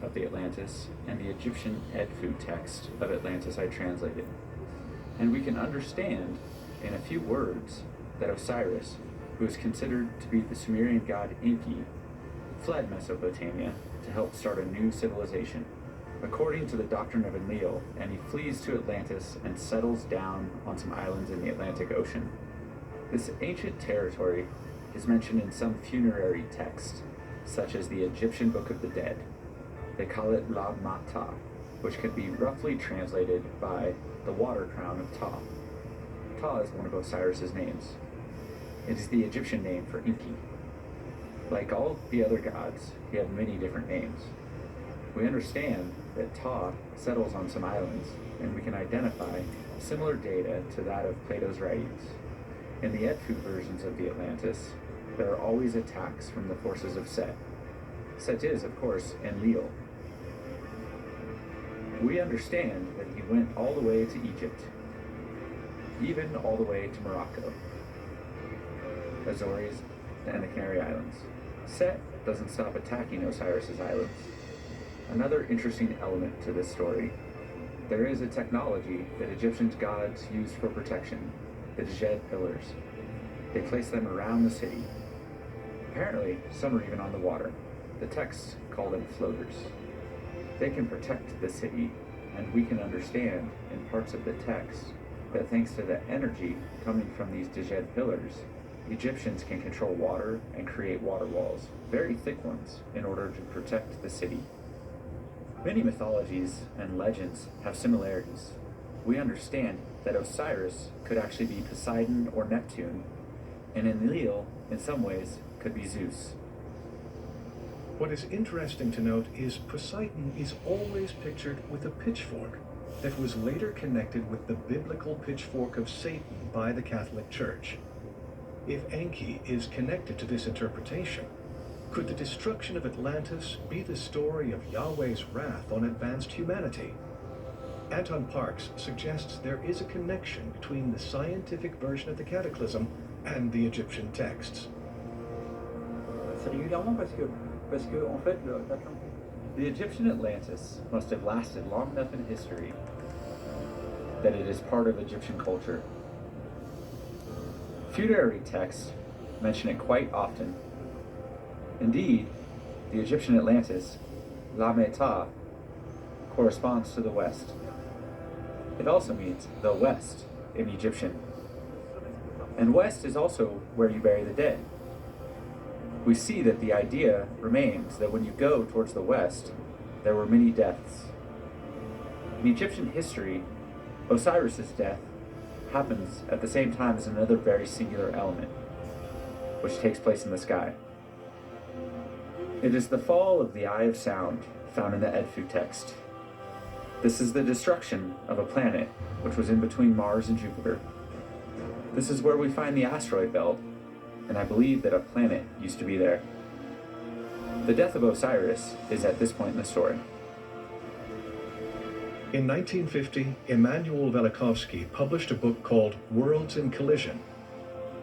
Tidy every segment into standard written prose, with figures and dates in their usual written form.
of the Atlantis and the Egyptian Edfu text of Atlantis I translated, and we can understand in a few words that Osiris, who is considered to be the Sumerian god Enki, fled Mesopotamia to help start a new civilization. According to the doctrine of Enlil, and he flees to Atlantis and settles down on some islands in the Atlantic Ocean. This ancient territory is mentioned in some funerary texts, such as the Egyptian Book of the Dead. They call it La Mata, which could be roughly translated by the water crown of Ta. Ta is one of Osiris's names. It is the Egyptian name for Enki. Like all the other gods, he had many different names. We understand that Ta settles on some islands, and we can identify similar data to that of Plato's writings. In the Edfu versions of the Atlantis, there are always attacks from the forces of Set. Set is, of course, Enlil. We understand that he went all the way to Egypt, even all the way to Morocco, Azores, and the Canary Islands. Set doesn't stop attacking Osiris's islands. Another interesting element to this story, there is a technology that Egyptian gods used for protection, the Djed pillars. They place them around the city. Apparently, some are even on the water. The texts call them floaters. They can protect the city, and we can understand in parts of the text that thanks to the energy coming from these Djed pillars, Egyptians can control water and create water walls, very thick ones, in order to protect the city. Many mythologies and legends have similarities. We understand that Osiris could actually be Poseidon or Neptune, and Enlil, in some ways, could be Zeus. What is interesting to note is Poseidon is always pictured with a pitchfork that was later connected with the biblical pitchfork of Satan by the Catholic Church. If Enki is connected to this interpretation, could the destruction of Atlantis be the story of Yahweh's wrath on advanced humanity? Anton Parks suggests there is a connection between the scientific version of the Cataclysm and the Egyptian texts. C'est régulièrement parce que en fait, The Egyptian Atlantis must have lasted long enough in history that it is part of Egyptian culture. Funerary texts mention it quite often. Indeed, the Egyptian Atlantis, La Meta, corresponds to the west. It also means the west in Egyptian. And west is also where you bury the dead. We see that the idea remains that when you go towards the west, there were many deaths. In Egyptian history, Osiris's death happens at the same time as another very singular element, which takes place in the sky. It is the fall of the Eye of Sound found in the Edfu text. This is the destruction of a planet which was in between Mars and Jupiter. This is where we find the asteroid belt, and I believe that a planet used to be there. The death of Osiris is at this point in the story. In 1950, Immanuel Velikovsky published a book called Worlds in Collision.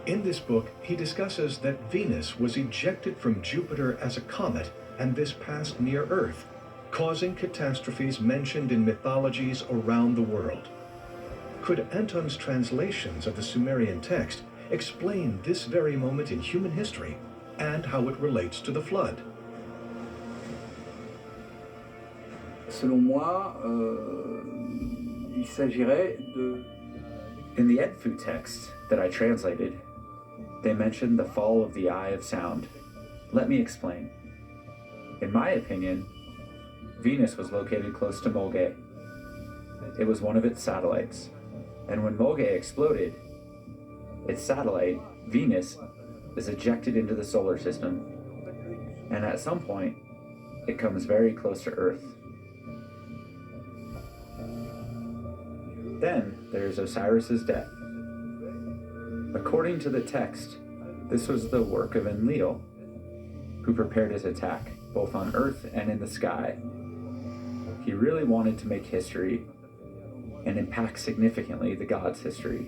In this book, he discusses that Venus was ejected from Jupiter as a comet, and this passed near Earth, causing catastrophes mentioned in mythologies around the world. Could Anton's translations of the Sumerian text explain this very moment in human history and how it relates to the flood? selon moi, il s'agirait de... In the Edfu text that I translated, they mention the fall of the Eye of Sound. Let me explain. In my opinion, Venus was located close to Moge. It was one of its satellites, and when Moge exploded, its satellite, Venus, is ejected into the solar system, and at some point, it comes very close to Earth. Then there's Osiris's death. According to the text, this was the work of Enlil, who prepared his attack, both on Earth and in the sky. He really wanted to make history and impact significantly the gods' history.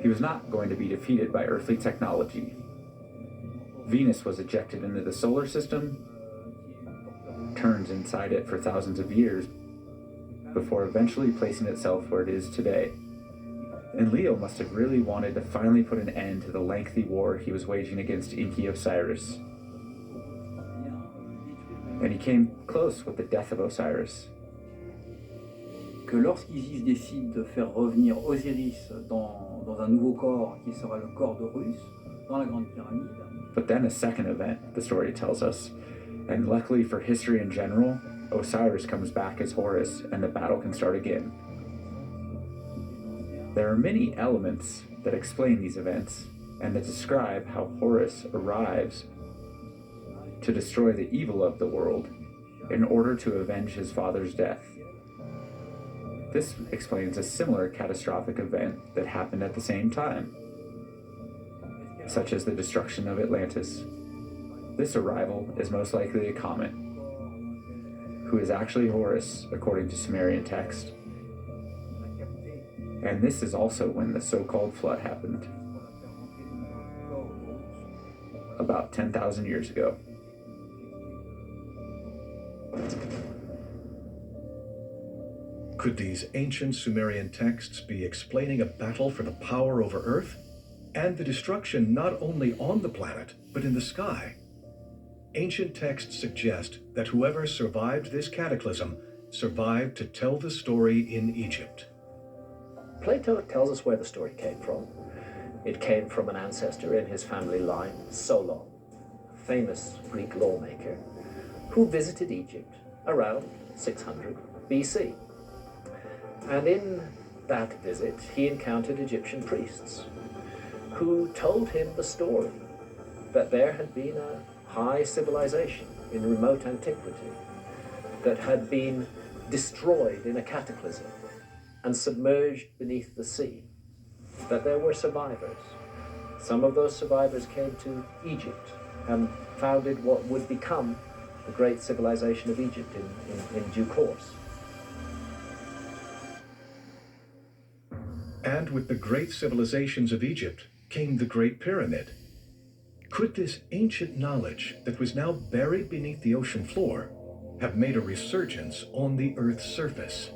He was not going to be defeated by earthly technology. Venus was ejected into the solar system, turns inside it for thousands of years before eventually placing itself where it is today. And Leo must have really wanted to finally put an end to the lengthy war he was waging against Inky Osiris. And he came close with the death of Osiris. Que lorsqu'Isis décide de faire revenir Osiris dans un nouveau corps qui sera le corps d'Horus, dans la Grande Pyramide. But then a second event, the story tells us, and luckily for history in general, Osiris comes back as Horus and the battle can start again. There are many elements that explain these events and that describe how Horus arrives to destroy the evil of the world in order to avenge his father's death. This explains a similar catastrophic event that happened at the same time, such as the destruction of Atlantis. This arrival is most likely a comet, who is actually Horus according to Sumerian text. And this is also when the so-called flood happened, about 10,000 years ago. Could these ancient Sumerian texts be explaining a battle for the power over Earth? And the destruction not only on the planet, but in the sky? Ancient texts suggest that whoever survived this cataclysm survived to tell the story in Egypt. Plato tells us where the story came from. It came from an ancestor in his family line, Solon, a famous Greek lawmaker, who visited Egypt around 600 BC. And in that visit, he encountered Egyptian priests who told him the story that there had been a high civilization in remote antiquity that had been destroyed in a cataclysm and submerged beneath the sea, that there were survivors. Some of those survivors came to Egypt and founded what would become the great civilization of Egypt in due course. And with the great civilizations of Egypt came the Great Pyramid. Could this ancient knowledge that was now buried beneath the ocean floor have made a resurgence on the Earth's surface?